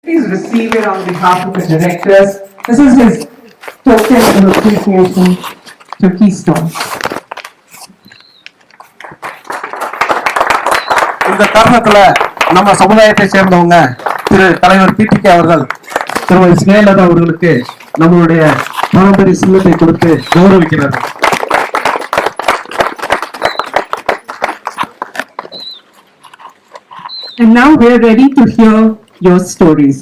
Please receive it on behalf of the directors. This is his token of appreciation to Keystone. இந்த தருணத்துல நம்ம சமுதாயத்தை சேர்ந்தவங்க திரு தலைவர் பிடிகே அவர்கள் திருமதி ஸ்னேகலதா அவர்களுக்கு நம்மளுடைய பாரம்பரிய சின்னத்தை கொடுத்து கௌரவிக்கிறார். And now we're ready to hear your stories.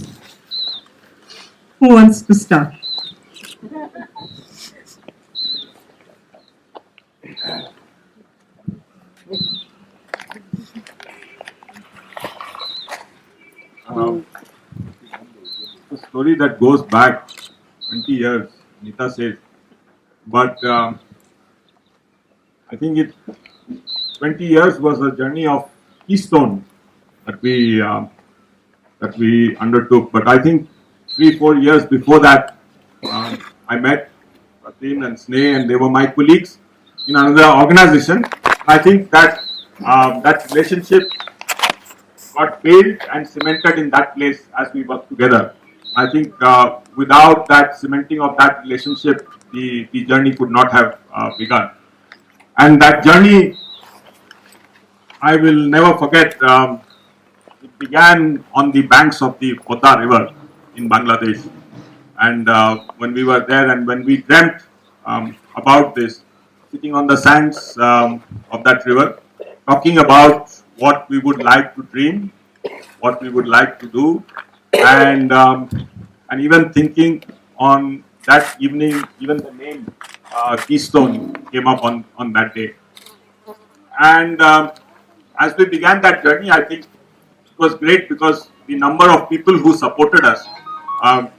Who wants to start? A story that goes back 20 years, Nita says, but I think 20 years was a journey of Keystone that we undertook. But I think 3-4 years before that, I met Pratim and Sneh, and they were my colleagues in another organization. I think that that relationship got built and cemented in that place as we worked together. I think without that cementing of that relationship, the journey could not have begun. And that journey, I will never forget. It began on the banks of the Podda River in Bangladesh. And when we were there and when we dreamt about this, sitting on the sands of that river, talking about what we would like to dream, what we would like to do, and even thinking on that evening, even the name Keystone came up on that day. And as we began that journey, I think it was great because the number of people who supported us,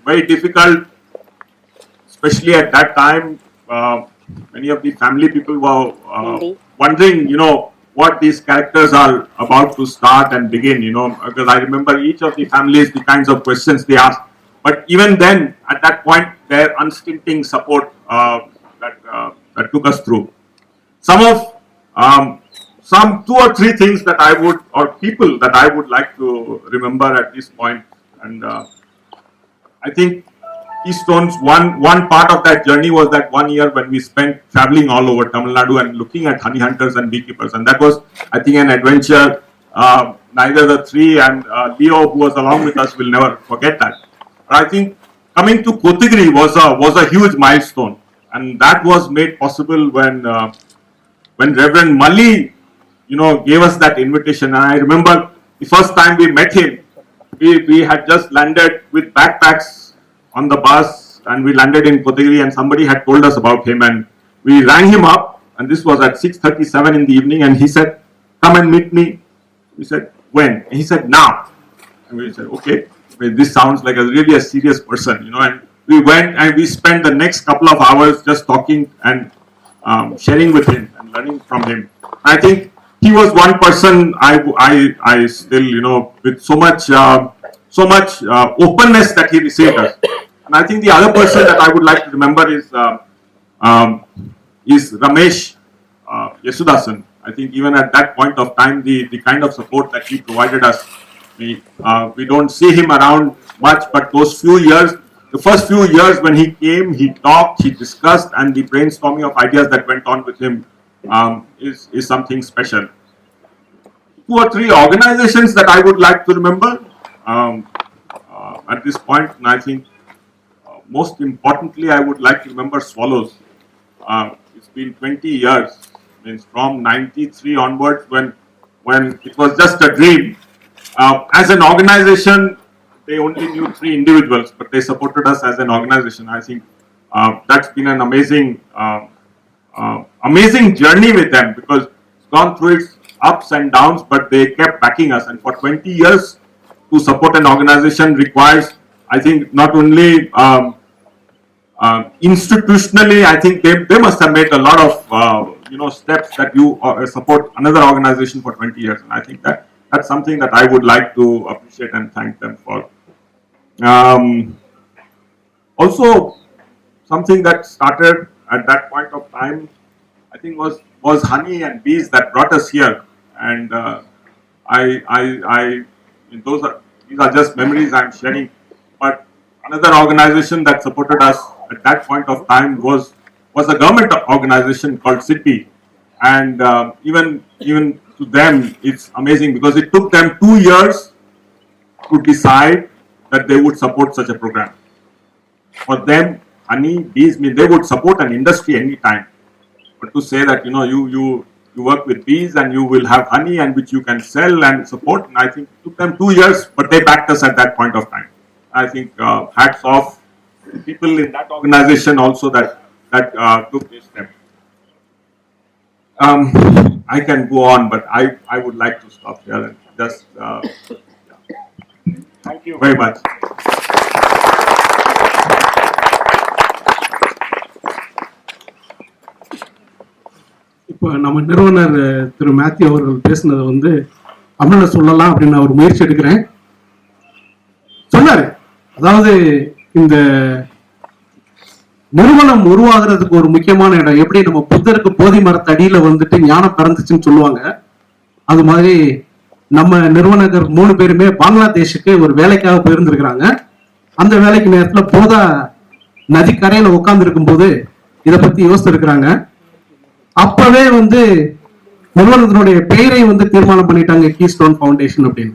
very difficult, especially at that time. Many of the family people were wondering, what these characters are about to start and begin, because I remember each of the families, the kinds of questions they asked. But even then, at that point, their unstinting support that took us through. Some 2 or 3 things that I would, or people that I would like to remember at this point. And I think Keystone's one part of that journey was that 1 year when we spent traveling all over Tamil Nadu and looking at honey hunters and beekeepers. And that was, I think, an adventure. Neither the 3 and Leo, who was along with us, will never forget that. But I think coming to Kotagiri was a huge milestone. And that was made possible when Reverend Malli, gave us that invitation. And I remember the first time we met him, we had just landed with backpacks on the bus, and we landed in Kotagiri, and somebody had told us about him, and we rang him up, and this was at 6:37 in the evening, and he said, "Come and meet me." We said, "When?" And he said, "Now." And we said, "Okay, this sounds like a really serious person, and we went and we spent the next couple of hours just talking and sharing with him and learning from him. I think he was one person I still, with so much openness that he received us. And I think the other person that I would like to remember is Ramesh Yesudasan. I think even at that point of time, the kind of support that he provided us, we don't see him around much, but those few years, the first few years when he came, he talked, he discussed, and the brainstorming of ideas that went on with him is something special. 2 or 3 organizations that I would like to remember at this point, and I think most importantly, I would like to remember Swallows. It's been 20 years, means from 93 onwards, when it was just a dream. As an organization, they only knew 3 individuals, but they supported us as an organization. I think that's been an amazing journey with them, because it's gone through its ups and downs, but they kept backing us. And for 20 years, to support an organization requires, I think, not only institutionally, I think they must have made a lot of steps that you support another organization for 20 years. And I think that's something that I would like to appreciate and thank them for. Also, something that started at that point of time, I think, was honey and bees that brought us here. And these are just memories I'm sharing. But another organization that supported us at that point of time was a government organization called SIDBI. And even to them, it's amazing because it took them 2 years to decide that they would support such a program. For them, honey, bees, mean they would support an industry anytime. But to say that, you work with bees and you will have honey and which you can sell and support, and I think it took them 2 years, but they backed us at that point of time. I think hats off to people in that organization also that took this step. I can go on, but I would like to stop here and just thank you very much. இப்போ நம்ம நிறுவனர் திரு Matthew அவர்கள் பேசினதை வந்து அமல சொல்லலாம் அப்படின்னு நான் ஒரு முயற்சி எடுக்கிறேன். சொன்னாரு, அதாவது இந்த நிறுவனம் உருவாகிறதுக்கு ஒரு முக்கியமான இடம் எப்படி நம்ம புத்தருக்கு போதி மரத்து அடியில வந்துட்டு ஞானம் பிறந்துச்சுன்னு சொல்லுவாங்க. அது மாதிரி நம்ம நிறுவனர்கள் 3 பேருமே பங்களாதேஷுக்கு ஒரு வேலைக்காக போயிருந்திருக்கிறாங்க. அந்த வேலைக்கு நேரத்துல போதா நதி கரையில உட்கார்ந்து இருக்கும் போது இதை பத்தி யோசிச்சிருக்கிறாங்க. அப்பவே வந்து நிறுவனத்தினுடைய பெயரை வந்து தீர்மானம் பண்ணிட்டாங்க, கீஸ்டோன் ஃபவுண்டேஷன் அப்படின்னு.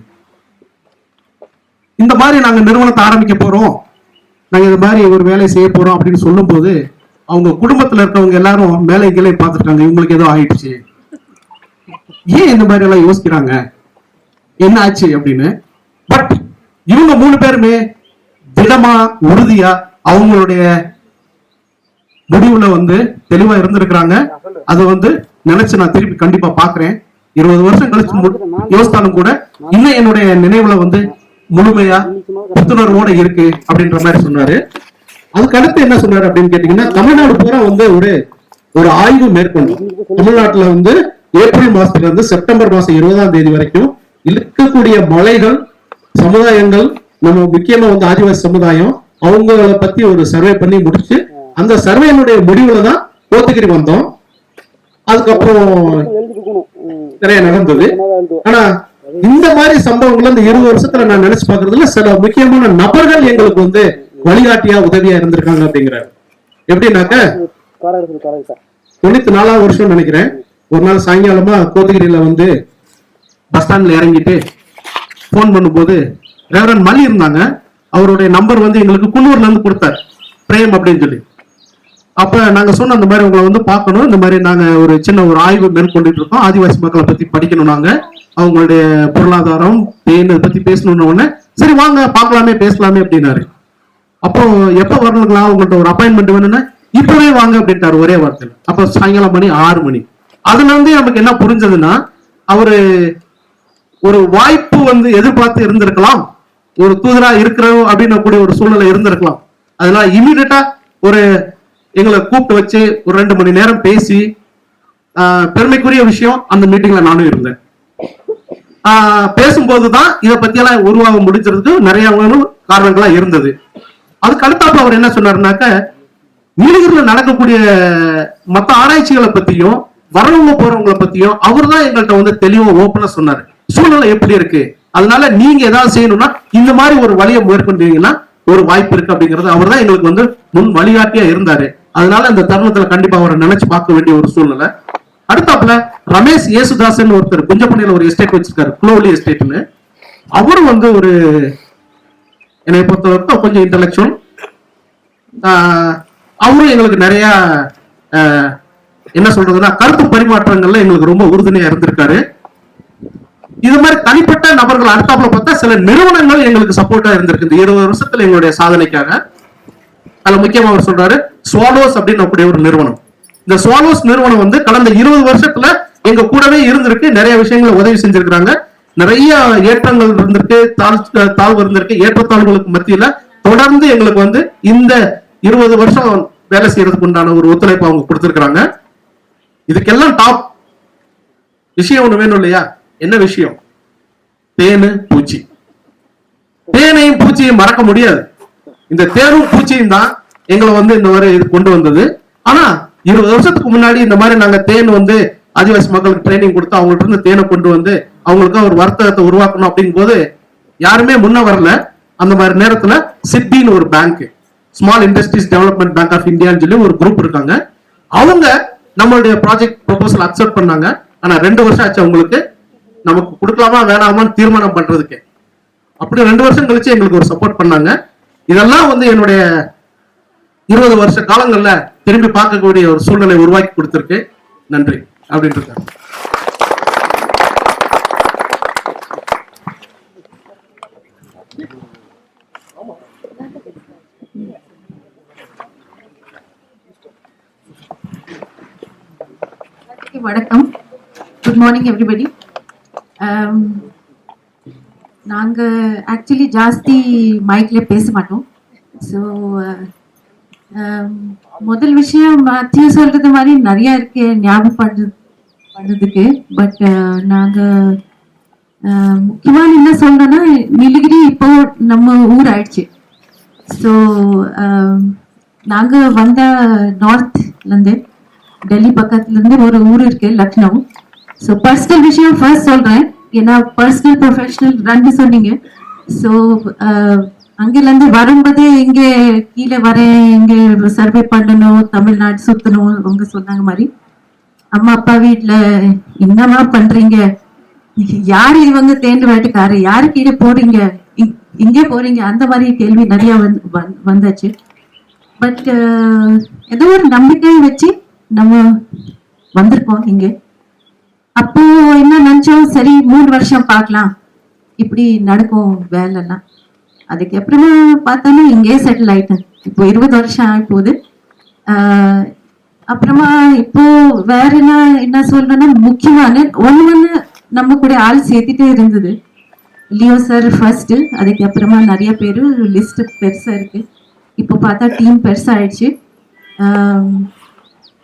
இந்த மாதிரி நாங்க நிறுவனத்தை ஆரம்பிக்க போறோம், நாங்க இந்த மாதிரி ஒரு வேலை செய்ய போறோம் அப்படின்னு சொல்லும் போது அவங்க குடும்பத்துல இருக்கவங்க எல்லாரும் மேலே கீழே பார்த்துட்டாங்க, இவங்களுக்கு ஏதோ ஆயிடுச்சு, ஏன் இந்த மாதிரி எல்லாம் யோசிக்கிறாங்க, என்ன ஆச்சு அப்படின்னு. பட் இவங்க 3 பேருமே திடமா உறுதியா அவங்களுடைய முடிவுல வந்து தெளிவா இருந்திருக்கிறாங்க. அதை வந்து நினைச்சு நான் திருப்பி கண்டிப்பா பாக்குறேன். 20 வருஷம் கழிச்சு யோசித்தாலும் கூட இன்னும் என்னுடைய நினைவுல வந்து முழுமையா புத்துணர்வோட இருக்கு அப்படின்ற மாதிரி சொன்னாரு. அதுக்கு அடுத்து என்ன சொன்னாரு அப்படின்னு கேட்டீங்கன்னா, தமிழ்நாடு பூரா வந்து ஒரு ஆய்வு மேற்கொண்டு தமிழ்நாட்டுல வந்து ஏப்ரல் மாசத்துல இருந்து செப்டம்பர் மாசம் 20ஆம் தேதி வரைக்கும் இருக்கக்கூடிய மலைகள் சமுதாயங்கள், நம்ம முக்கியமா வந்து ஆதிவாசி சமுதாயம், அவங்கள பத்தி ஒரு சர்வே பண்ணி முடிச்சு அந்த சர்வேனுடைய முடிவுல தான் கோத்தகிரி வந்தோம். அதுக்கப்புறம் நிறைய நடந்தது. ஆனா இந்த மாதிரி சம்பவங்கள் இந்த 20 வருஷத்துல நான் நினைச்சு பாக்குறதுல சில முக்கியமான நபர்கள் எங்களுக்கு வந்து வழிகாட்டியா உதவியா இருந்திருக்காங்க அப்படிங்கிறாரு. எப்படின்னாக்க 94ஆம் வருஷம் நினைக்கிறேன், ஒரு நாள் சாயங்காலமா கோத்தகிரியில வந்து பஸ் ஸ்டாண்ட்ல இறங்கிட்டு போன் பண்ணும்போது ரெவரண்ட் மல்லி இருந்தாங்க. அவருடைய நம்பர் வந்து எங்களுக்கு குன்னூர்ல இருந்து கொடுத்தார், பிரேம் அப்படின்னு சொல்லி. அப்ப நாங்க சொன்ன அந்த மாதிரி உங்களை வந்து பார்க்கணும், இந்த மாதிரி நாங்க ஒரு சின்ன ஒரு ஆய்வு மேற்கொண்டுட்டு இருக்கோம், ஆதிவாசி மக்களை பத்தி படிக்கணும், நாங்க அவங்களுடைய பொருளாதாரம் தேன் பத்தி பேசணும்னு உடனே சரி வாங்க பார்க்கலாமே பேசலாமே அப்படின்னாரு. அப்போ எப்ப வரணுங்களா, உங்கள்ட்ட ஒரு அப்பாயின்மெண்ட் வேணும்னா இப்பவே வாங்க அப்படின்ட்டாரு ஒரே வார்த்தையில். அப்போ சாயங்காலம் மணி 6 மணி. அதுல இருந்து நமக்கு என்ன புரிஞ்சதுன்னா, அவரு ஒரு வாய்ப்பு வந்து எதிர்பார்த்து இருந்திருக்கலாம், ஒரு தூதரா இருக்கிறோம் அப்படின்னு கூடிய ஒரு சூழ்நிலை இருந்திருக்கலாம். அதனால இமீடியட்டா ஒரு எங்களை கூப்பிட்டு வச்சு ஒரு 2 மணி நேரம் பேசி, பெருமைக்குரிய விஷயம் அந்த மீட்டிங்ல நானும் இருந்தேன். பேசும்போதுதான் இதை பத்தியெல்லாம் உருவாக முடிஞ்சதுக்கு நிறைய காரணங்களா இருந்தது. அதுக்கு அடுத்தாப்புல அவர் என்ன சொன்னாருனாக்க, நீலகிரில நடக்கக்கூடிய மற்ற ஆராய்ச்சிகளை பத்தியும் வரவங்க போறவங்களை பத்தியும் அவர் தான் எங்கள்கிட்ட வந்து தெளிவா ஓப்பனா சொன்னாரு. சூழ்நிலை எப்படி இருக்கு, அதனால நீங்க ஏதாவது செய்யணும்னா இந்த மாதிரி ஒரு வழியை மேற்கொண்டீங்கன்னா ஒரு வாய்ப்பு இருக்கு அப்படிங்கறது அவர் தான் எங்களுக்கு வந்து முன் வழிகாட்டியா இருந்தாரு. அதனால இந்த தருணத்துல கண்டிப்பா அவரை நினைச்சு பார்க்க வேண்டிய ஒரு சூழ்நிலை. அடுத்தாப்புல ரமேஷ் ஏசுதாசன் ஒருத்தர் குஞ்சப்பண்ணையில ஒரு எஸ்டேட் வச்சிருக்காரு, குளோலி எஸ்டேட்னு. அவரு வந்து ஒரு என்னை பொறுத்தவரைக்கும் கொஞ்சம் இன்டலெக்சுவல். அவரும் எங்களுக்கு நிறைய என்ன சொல்றதுன்னா கருத்து பரிமாற்றங்கள்ல எங்களுக்கு ரொம்ப உறுதுணையா இருந்திருக்காரு. இது மாதிரி தனிப்பட்ட நபர்கள் அடுத்தாப்புல பார்த்தா சில நிறுவனங்கள் எங்களுக்கு சப்போர்ட்டா இருந்திருக்கு இந்த 20 வருஷத்துல எங்களுடைய சாதனைக்காக. அதுல முக்கியமா அவர் சொல்றாரு ஸ்வாலோஸ் அப்படின்னு ஒரு நிறுவனம். இந்த ஸ்வாலோஸ் நிறுவனம் வந்து கடந்த 20 வருஷத்துல எங்க கூடவே இருந்திருக்கு, நிறைய விஷயங்களை உதவி செஞ்சிருக்கிறாங்க. நிறைய ஏற்றங்கள் இருந்திருக்கு, தாழ்வு இருந்திருக்கு. ஏற்றத்தாழ்வுகளுக்கு மத்தியில தொடர்ந்து எங்களுக்கு வந்து இந்த 20 வருஷம் வேலை செய்யறதுக்கு உண்டான ஒரு ஒத்துழைப்பு அவங்க கொடுத்திருக்கிறாங்க. இதுக்கெல்லாம் டாப் விஷயம் ஒண்ணு வேணும் இல்லையா? என்ன விஷயம்? தேனு பூச்சி. தேனையும் பூச்சியும் மறக்க முடியாது. இந்த தேனும் பூச்சியும் தான் எங்களை வந்து இந்த மாதிரி இது கொண்டு வந்தது. ஆனா 20 வருஷத்துக்கு முன்னாடி இந்த மாதிரி நாங்க தேன் வந்து ஆதிவாசி மக்களுக்கு ட்ரைனிங் கொடுத்து அவங்கள்ட்ட இருந்து தேனை கொண்டு வந்து அவங்களுக்கு ஒரு வர்த்தகத்தை உருவாக்கணும் அப்படிங்கும் போது யாருமே முன்ன வரல. அந்த மாதிரி நேரத்துல சிட்பின்னு ஒரு bank, small industries development bank of இந்தியான்னு சொல்லி ஒரு குரூப் இருக்காங்க. அவங்க நம்மளுடைய ப்ராஜெக்ட் ப்ரொபோசல் அக்செப்ட் பண்ணாங்க. ஆனா 2 வருஷம் ஆச்சு அவங்களுக்கு நமக்கு கொடுக்கலாமா வேணாமான்னு தீர்மானம் பண்றதுக்கு. அப்படி 2 வருஷம் கழிச்சு எங்களுக்கு ஒரு சப்போர்ட் பண்ணாங்க. இதெல்லாம் வந்து என்னுடைய 20 வருஷ காலங்கள்ல திரும்பி பார்க்கக்கூடிய ஒரு சூழ்நிலை உருவாக்கி கொடுத்திருக்கு. நன்றி அப்படின்ட்டு. வணக்கம். Good morning everybody. நாங்க ஆக்சுவலி ஜாஸ்தி மைக்ல பேச மாட்டோம். ஸோ முதல் விஷயம் மேத்யூ சொல்றது மாதிரி நிறைய இருக்கு ஞாபகம் பண்றதுக்கு. பட் நாங்க முக்கியமான என்ன சொல்றோம்னா, நீலகிரி இப்போ நம்ம ஊர் ஆயிடுச்சு. ஸோ நாங்க வந்த நார்த்ல இருந்து, டெல்லி பக்கத்துல இருந்து ஒரு ஊர் இருக்கு லக்னோ. ஸோ பர்சனல் விஷயம் ஃபர்ஸ்ட் சொல்றேன், ஏன்னா பர்சனல் ப்ரொஃபஷனல் 2 சொன்னீங்க. ஸோ அங்கிருந்து வரும்போது இங்கே கீழே வரேன், இங்கே சர்வே பண்ணணும், தமிழ்நாடு சுத்தணும் அவங்க சொன்னாங்க மாதிரி. அம்மா அப்பா வீட்டுல என்னமா பண்றீங்க, யாரு இவங்க தேர்ந்து வேட்டுக்காரு, யாரு கீழே போறீங்க, இங்கே போறீங்க, அந்த மாதிரி கேள்வி நிறைய வந்தாச்சு. பட் ஏதோ ஒரு நம்பிக்கை வச்சு நம்ம வந்திருக்கோம் இங்க. அப்போ என்ன நினைச்சோம், சரி 3 வருஷம் பார்க்கலாம் இப்படி நடக்கும் வேலைலாம். அதுக்கப்புறமா பார்த்தோன்னா இங்கே செட்டில் ஆயிட்டேன். இப்போ 20 வருஷம் ஆகி போகுது. அப்புறமா இப்போ வேற என்ன சொல்றேன்னா, முக்கியமான ஒண்ணு நம்ம கூட ஆள் சேர்த்துட்டே இருந்தது. லியோ சார் ஃபர்ஸ்ட், அதுக்கப்புறமா நிறைய பேர், லிஸ்ட் பெருசா இருக்கு. இப்போ பார்த்தா டீம் பெருசா ஆயிடுச்சு.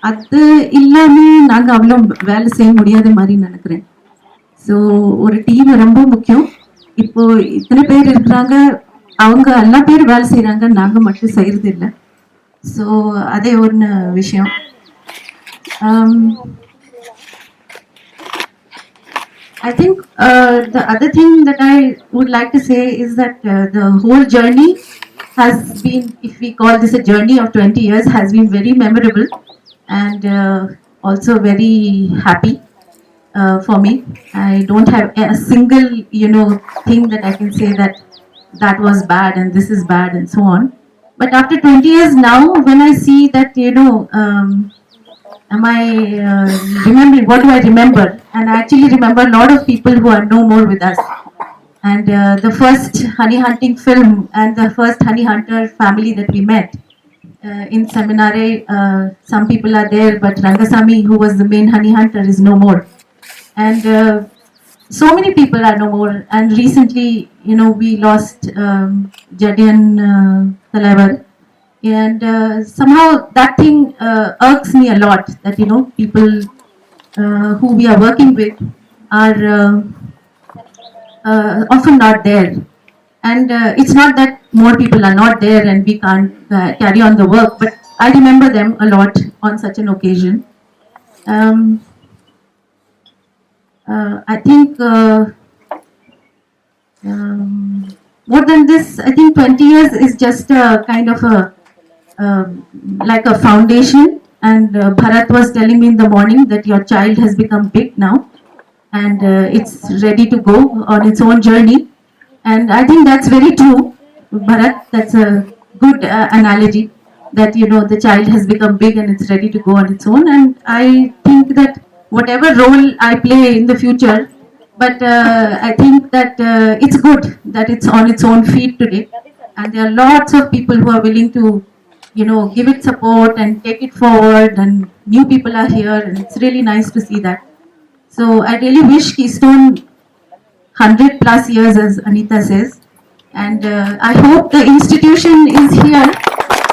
அது இல்லாம நாங்க அவ்வளோ வேலை செய்ய முடியாத மாதிரி நினைக்கிறேன். ஸோ ஒரு டீம் ரொம்ப முக்கியம். இப்போ இத்தனை பேர் இருக்கிறாங்க, அவங்க எல்லா பேரும் வேலை செய்யறாங்க, நாங்க மட்டும் செய்யறது இல்லை. ஸோ அதே ஒன்று விஷயம். I think the other thing that I would like to say is that the whole journey has been, if we call this a journey of 20 years, has been very memorable and also very happy for me. I don't have a single, thing that I can say that was bad and this is bad and so on. But after 20 years now, when I see that, am I remembering, what do I remember? And I actually remember a lot of people who are no more with us. And the first honey hunting film and the first honey hunter family that we met in Seminare, some people are there, but Rangasamy, who was the main honey hunter, is no more. And so many people are no more. And recently, we lost Jadian Talavar. And somehow that thing irks me a lot, that, people who we are working with are often not there. And it's not that more people are not there and we can't carry on the work, but I remember them a lot on such an occasion. I think more than this, I think 20 years is just a kind of like a foundation. And Bharat was telling me in the morning that your child has become big now and it's ready to go on its own journey. And I think that's very true, Bharat. That's a good analogy, that the child has become big and it's ready to go on its own. And I think that whatever role I play in the future, but I think that it's good that it's on its own feet today. And there are lots of people who are willing to give it support and take it forward, and new people are here, and it's really nice to see that. So I really wish Keystone 100+ years, as Anita says, and I hope the institution is here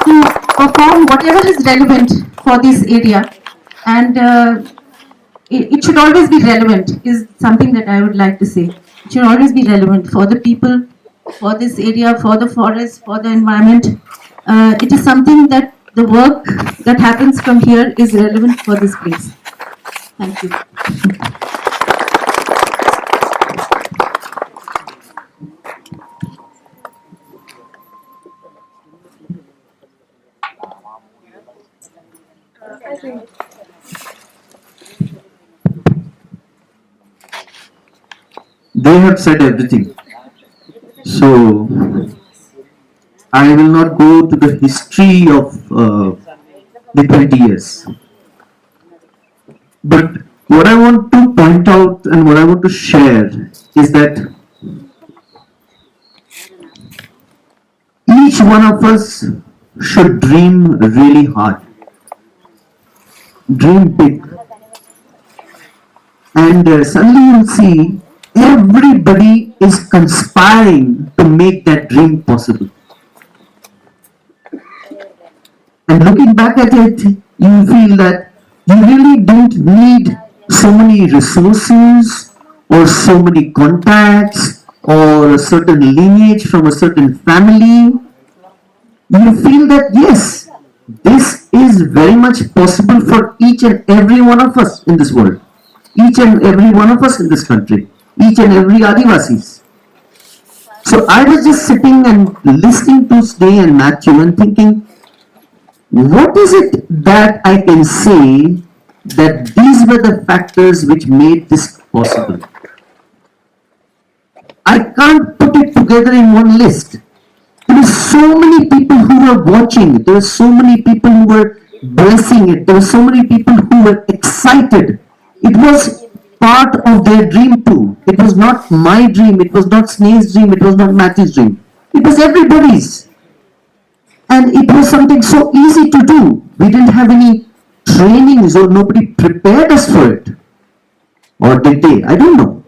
to perform whatever is relevant for this area, and it should always be relevant, is something that I would like to say. It should always be relevant for the people, for this area, for the forest, for the environment. It is something that the work that happens from here is relevant for this place. Thank you. They have said everything. So I will not go to the history of the 20 years. But what I want to point out and what I want to share is that each one of us should dream really hard. Dream big. And suddenly you'll see everybody is conspiring to make that dream possible. And looking back at it, you feel that you really don't need so many resources or so many contacts or a certain lineage from a certain family. You feel that yes, this is very much possible for each and every one of us in this world, each and every one of us in this country, each and every Adivasis. So I was just sitting and listening to Sneh and Matthew and thinking, what is it that I can say that these were the factors which made this possible? I can't put it together in one list. There were so many people who were watching. There were so many people who were blessing it. There were so many people who were excited. It was part of their dream too. It was not my dream. It was not Sneh's dream. It was not Matthew's dream. It was everybody's. And it was something so easy to do. We didn't have any trainings or nobody prepared us for it. Or did they? I don't know.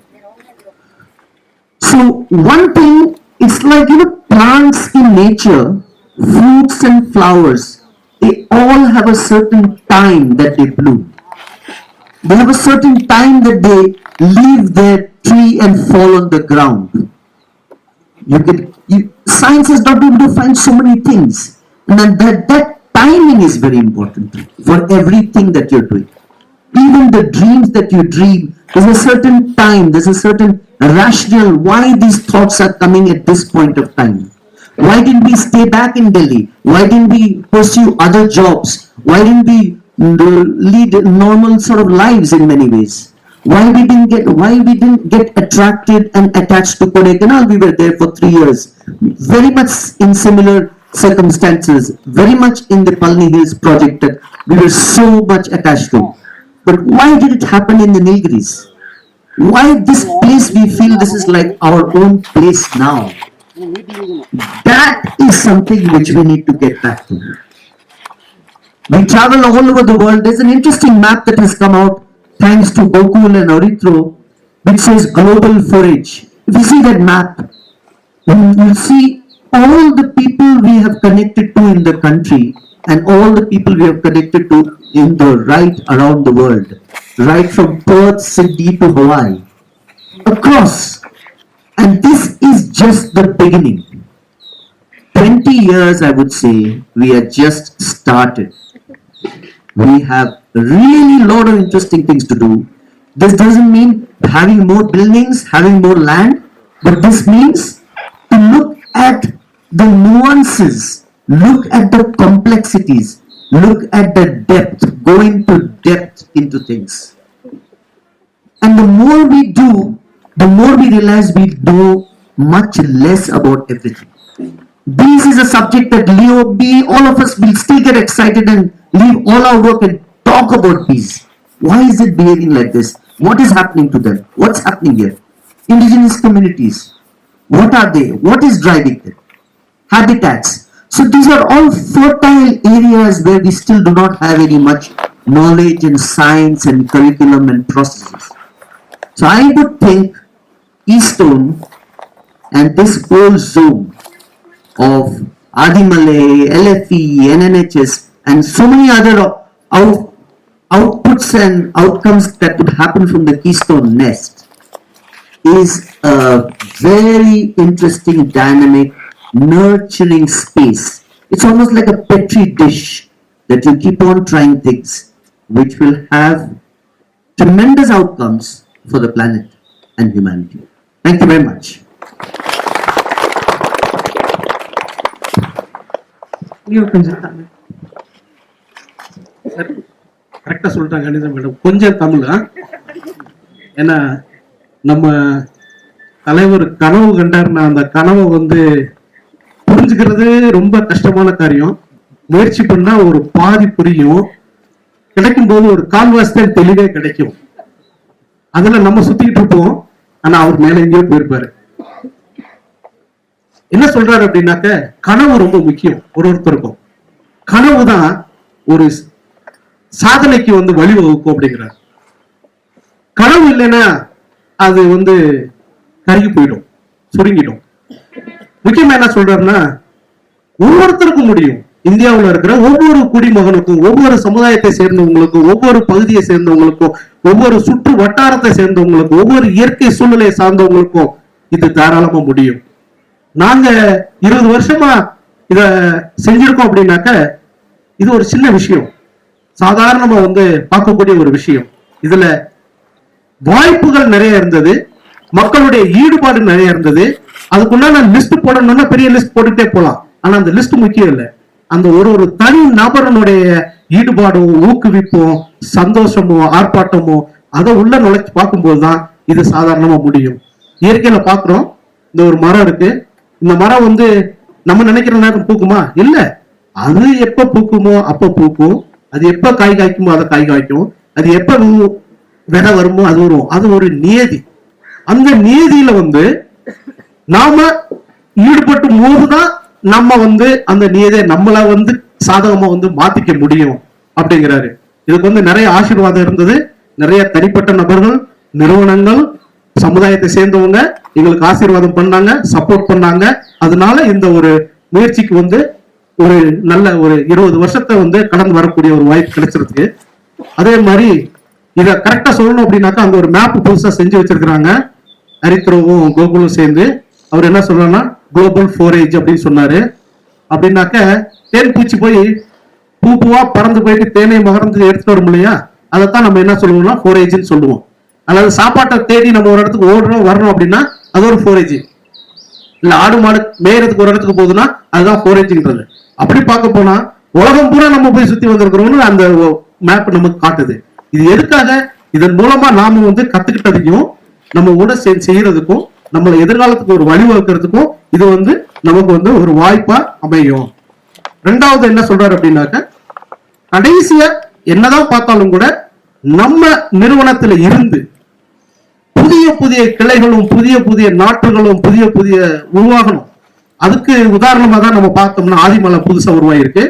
So one thing, it's like, plants in nature, fruits and flowers, they all have a certain time that they bloom. They have a certain time that they leave their tree and fall on the ground. Science has not been able to find so many things. And then that timing is very important for everything that you're doing. Even the dreams that you dream, there's a certain time, there's a certain rationale why these thoughts are coming at this point of time. Why didn't we stay back in Delhi? Why didn't we pursue other jobs? Why didn't we lead normal sort of lives in many ways? Why we didn't get attracted and attached to Kodaikanal? We were there for 3 years, very much in similar circumstances, very much in the Palni Hills project that we were so much attached to. But why did it happen in the Nilgiris? Why this place we feel this is like our own place now? That is something which we need to get back to. We travel all over the world. There's an interesting map that has come out thanks to Gokul and Aritro, which says global forage. If you see that map, you'll see all the people we have connected to in the country and all the people we have connected to in the right around the world, right from Perth, Sydney to Hawaii, across. And this is just the beginning. 20 years, I would say, we are just started. We have really a lot of interesting things to do. This doesn't mean having more buildings, having more land, but this means to look at the nuances, look at the complexities, look at the depth, go into depth into things. And the more we do, the more we realize we know much less about everything. This is a subject that Leo, me, all of us will still get excited and leave all our work and talk about bees. Why is it behaving like this? What is happening to them? What's happening here? Indigenous communities, what are they? What is driving them? Habitats. So these are all fertile areas where we still do not have any much knowledge and science and curriculum and processes. So I would think Keystone and this whole zone of Adimale, LFE, NNHS and so many other outputs and outcomes that would happen from the Keystone Nest is a very interesting, dynamic, nurturing space. It's almost like a petri dish that you keep on trying things which will have tremendous outcomes for the planet and humanity. Thank you very much. You can just come. கரெக்டா சொல்லிட்டாங்க Anitha madam. கொஞ்சம் தமிழ். ஏன்னா நம்ம தலைவர் கனவு கண்டாருன்னா அந்த கனவை வந்து புரிஞ்சுக்கிறது ரொம்ப கஷ்டமான காரியம். முயற்சி பண்ணா ஒரு பாதி புரியும், கிடைக்கும் போது ஒரு கால்வாசி தான் தெளிவே கிடைக்கும். அதுல நம்ம சுத்திக்கிட்டு இருப்போம், ஆனா அவர் மேல எங்கேயோ போயிருப்பாரு. என்ன சொல்றாரு அப்படின்னாக்க, கனவு ரொம்ப முக்கியம். ஒருத்தருக்கும் கனவு தான் ஒரு சாதனைக்கு வந்து வழிவகுக்கும் அப்படிங்கிறார். கனவு இல்லைன்னா அது வந்து கருகி போயிடும், சுருங்கிடும். முக்கியமா என்ன சொல்றாருன்னா, ஒவ்வொருத்தருக்கும் முடியும். இந்தியாவில் இருக்கிற ஒவ்வொரு குடிமகனுக்கும், ஒவ்வொரு சமுதாயத்தை சேர்ந்தவங்களுக்கும், ஒவ்வொரு பகுதியை சேர்ந்தவங்களுக்கும், ஒவ்வொரு சுற்று வட்டாரத்தை சேர்ந்தவங்களுக்கும், ஒவ்வொரு இயற்கை சூழ்நிலையை சார்ந்தவங்களுக்கும் இது தாராளமா முடியும். நாங்க 20 வருஷமா இத செஞ்சிருக்கோம் அப்படின்னாக்க இது ஒரு சின்ன விஷயம், சாதாரணமா வந்து பார்க்கக்கூடிய ஒரு விஷயம். இதுல வாய்ப்புகள் நிறைய இருந்தது, மக்களுடைய ஈடுபாடு நிறைய இருந்தது. அதுக்குண்டான லிஸ்ட் போடணும்னா பெரிய லிஸ்ட் போட்டுட்டே போலாம். ஆனா அந்த லிஸ்ட் முக்கியம் இல்லை, அந்த ஒரு தனி நபரனுடைய ஈடுபாடும் ஊக்குவிப்பும் சந்தோஷமோ ஆர்ப்பாட்டமோ அதை உள்ள நுழைச்சு பார்க்கும்போதுதான் இது சாதாரணமா முடியும். இயற்கையில பாக்குறோம், இந்த ஒரு மரம் இருக்கு, இந்த மரம் வந்து நம்ம நினைக்கிற நேரம் பூக்குமா? இல்ல, அது எப்ப பூக்குமோ அப்ப பூக்கும், அது எப்ப காய் காய்க்குமோ அதை காய் காய்க்கும், அது எப்ப விதை வருமோ அது வரும். அது ஒரு நியதி. அந்த நியதியில வந்து நாம ஈடுபட்டு போதுதான் நம்ம வந்து அந்த நியதியை நம்மள வந்து சாதகமா வந்து மாத்திக்க முடியும் அப்படிங்கிறாரு. இதுக்கு வந்து நிறைய ஆசீர்வாதம் இருந்தது. நிறைய தனிப்பட்ட நபர்கள், நிறுவனங்கள், சமுதாயத்தை சேர்ந்தவங்க எங்களுக்கு ஆசீர்வாதம் பண்ணாங்க, சப்போர்ட் பண்ணாங்க. அதனால இந்த ஒரு முயற்சிக்கு வந்து ஒரு நல்ல ஒரு 20 வருஷத்தை வந்து கடந்து வரக்கூடிய ஒரு வாய்ப்பு கிடைச்சிருக்கு. அதே மாதிரி இத கரெக்டா சொல்லணும் அப்படின்னாக்கா, அங்க ஒரு மேப் புதுசா செஞ்சு வச்சிருக்கிறாங்க, ஹரித்ரோவும் கோகுலும் சேர்ந்து. அவர் என்ன சொல்றாருன்னா குளோபல் 4H அப்படின்னு சொன்னாரு. அப்படின்னாக்க தேன் பூச்சி போய் பூ பூவா பறந்து போயிட்டு தேனை மகர்ந்து எடுத்துட்டு வரும் இல்லையா, அதைத்தான் நம்ம என்ன சொல்லுவோம்னா 4Hன்னு சொல்லுவோம். அதாவது சாப்பாட்டை தேடி நம்ம ஒரு இடத்துக்கு ஓடுறோம் வரணும் அப்படின்னா அது ஒரு 4H. இல்ல ஆடு மாடு மேயறதுக்கு ஒரு இடத்துக்கு போகுதுன்னா அதுதான் 4Hன்றது. அப்படி பார்க்க போனா உலகம் பூரா நம்ம போய் சுத்தி வந்திருக்கிறோம்னு அந்த மேப் நமக்கு காட்டுது. இது எதுக்காக? இதன் மூலமா நாம வந்து கத்துக்கிட்டதையும் நம்ம கூட செய்யறதுக்கும் நம்மள எதிர்காலத்துக்கு ஒரு வழிவகுக்கிறதுக்கும் இது வந்து நமக்கு வந்து ஒரு வாய்ப்பா அமையும். ரெண்டாவது என்ன சொல்றாரு அப்படின்னாக்க, கடைசியா என்னதான் பார்த்தாலும் கூட நம்ம நிறுவனத்துல இருந்து புதிய புதிய கிளைகளும் புதிய புதிய நாட்டுகளும் புதிய புதிய உருவாகணும். அதுக்கு உதாரணமா தான் நம்ம பார்த்தோம்னா ஆதிமலை புதுசா உருவாயிருக்கு,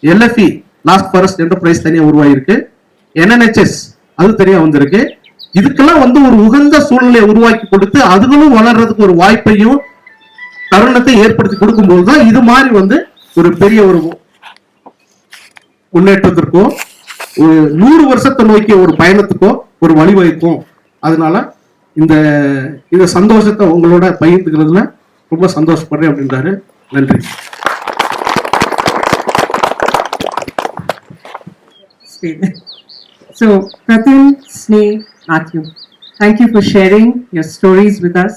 LFE லாஸ்ட் ஃபாரஸ்ட் என்டர்பிரைஸ் தனியா உருவாயிருக்கு, NNHS அது தனியா வந்திருக்கு. இதுக்கெல்லாம் வந்து ஒரு உகந்த சூழ்நிலையை உருவாக்கி கொடுத்து அதுகளும் வளர்றதுக்கு ஒரு வாய்ப்பையும் தருணத்தை ஏற்படுத்தி கொடுக்கும் போதுதான் இது மாதிரி வந்து ஒரு பெரிய ஒரு முன்னேற்றத்திற்கோ ஒரு 100 வருஷத்தை நோக்கிய ஒரு பயணத்துக்கோ ஒரு வழிவகுக்கும். அதனால இந்த சந்தோஷத்தை உங்களோட பகிர்ந்துக்கிறதுல ரொம்ப சந்தோஷப்படுறேன் அப்படின்றாரு. நன்றி. So, Pratim, Sneh, Matthew, thank you for sharing your stories with us.